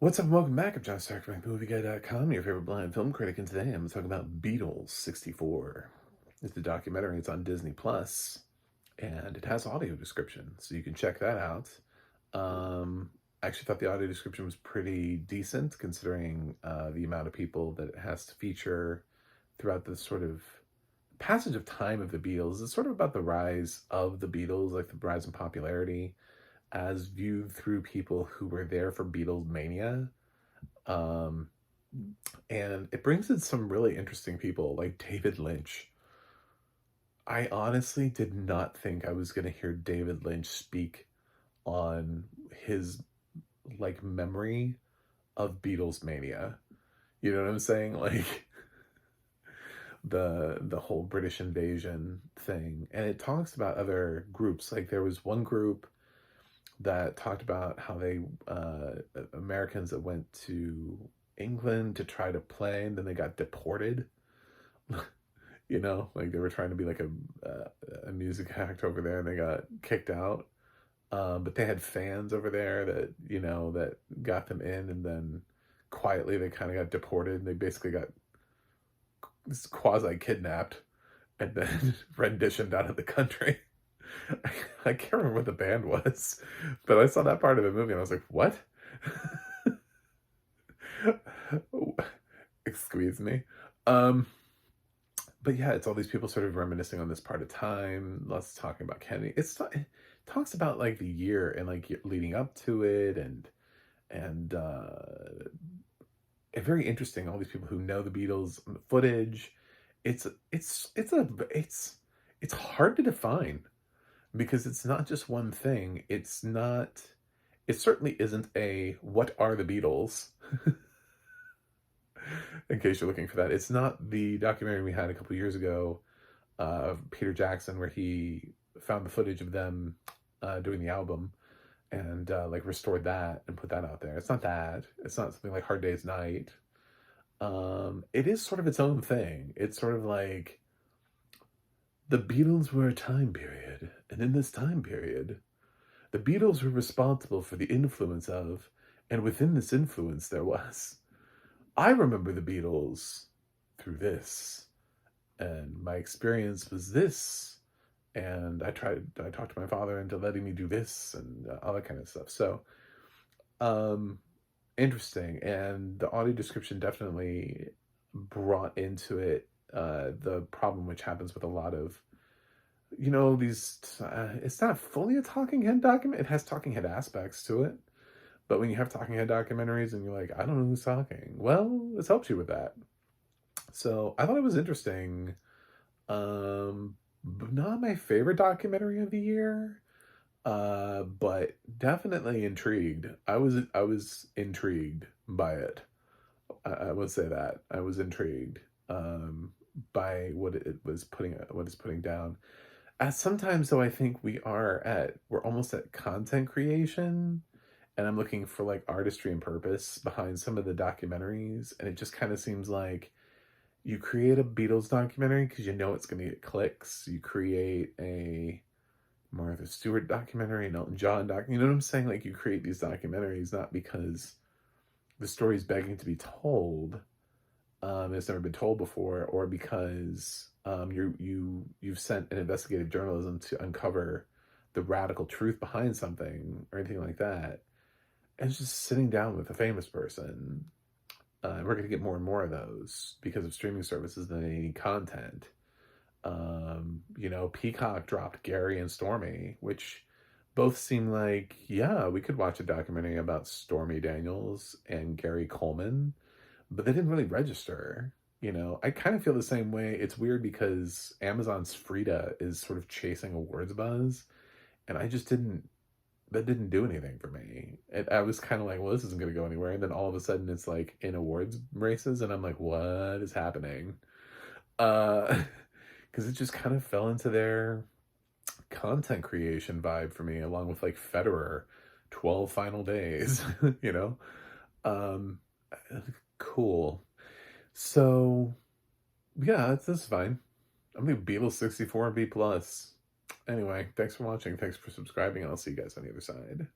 What's up and welcome back. I'm John Stark from MovieGuy.com, your favorite blind film critic, and today I'm talking about Beatles 64. It's the documentary. It's on Disney Plus, and it has audio description, so you can check that out. I actually thought the audio description was pretty decent, considering the amount of people that it has to feature throughout the sort of passage of time of the Beatles. It's sort of about the rise of the Beatles, like the rise in popularity as viewed through people who were there for Beatlemania. Um, and it brings in some really interesting people like David Lynch. I honestly did not think I was going to hear David Lynch speak on his memory of Beatles mania. You know what I'm saying? Like the whole British invasion thing. And it talks about other groups. Like there was one group that talked about how they Americans that went to England to try to play and then they got deported. You know, like they were trying to be like a music act over there and they got kicked out. But they had fans over there that, you know, that got them in, and then quietly they kind of got deported and they basically got quasi kidnapped and then renditioned out of the country. I can't remember what the band was, but I saw that part of the movie and I was like, what? Excuse me. Um, but yeah, it's all these people sort of reminiscing on this part of time, lots of talking about Kennedy. It talks about like the year and like leading up to it, and very interesting. All these people who know the Beatles, the footage. It's it's hard to define because it's not just one thing. It certainly isn't a what are the Beatles? In case you're looking for that. It's not the documentary we had a couple years ago of Peter Jackson where he found the footage of them doing the album and like restored that and put that out there. It's not that. It's not something like Hard Day's Night. It is sort of its own thing. It's sort of like the Beatles were a time period, and in this time period, the Beatles were responsible for the influence of, and within this influence there was, I remember the Beatles through this, and my experience was this, and I talked to my father into letting me do this, and all that kind of stuff. So, um, interesting, and the audio description definitely brought into it the problem which happens with a lot of, you know, these, it's not fully a talking head document. It has talking head aspects to it. But when you have talking head documentaries and you're like, I don't know who's talking, well, this helps you with that. So I thought it was interesting. Not my favorite documentary of the year, but definitely intrigued. I was intrigued by it. I would say that I was intrigued by what it's putting down. Sometimes though, I think we're almost at content creation, and I'm looking for like artistry and purpose behind some of the documentaries, and it just kind of seems like you create a Beatles documentary because you know it's going to get clicks. You create a Martha Stewart documentary, an Elton John you know what I'm saying? Like you create these documentaries not because the story's begging to be told, it's never been told before, or because you've sent an investigative journalism to uncover the radical truth behind something or anything like that. And it's just sitting down with a famous person. We're going to get more and more of those because of streaming services than any content. You know, Peacock dropped Gary and Stormy, which both seem like, yeah, we could watch a documentary about Stormy Daniels and Gary Coleman, but they didn't really register. You know, I kind of feel the same way. It's weird because Amazon's Frida is sort of chasing awards buzz, and that didn't do anything for me. I was kind of like, well, this isn't going to go anywhere. And then all of a sudden it's like in awards races, and I'm like, what is happening? Because it just kind of fell into their content creation vibe for me, along with like Federer, 12 final days, you know? Um, cool. So, yeah, that's fine. I'm gonna Beatles 64 and B+. Anyway, thanks for watching. Thanks for subscribing. I'll see you guys on the other side.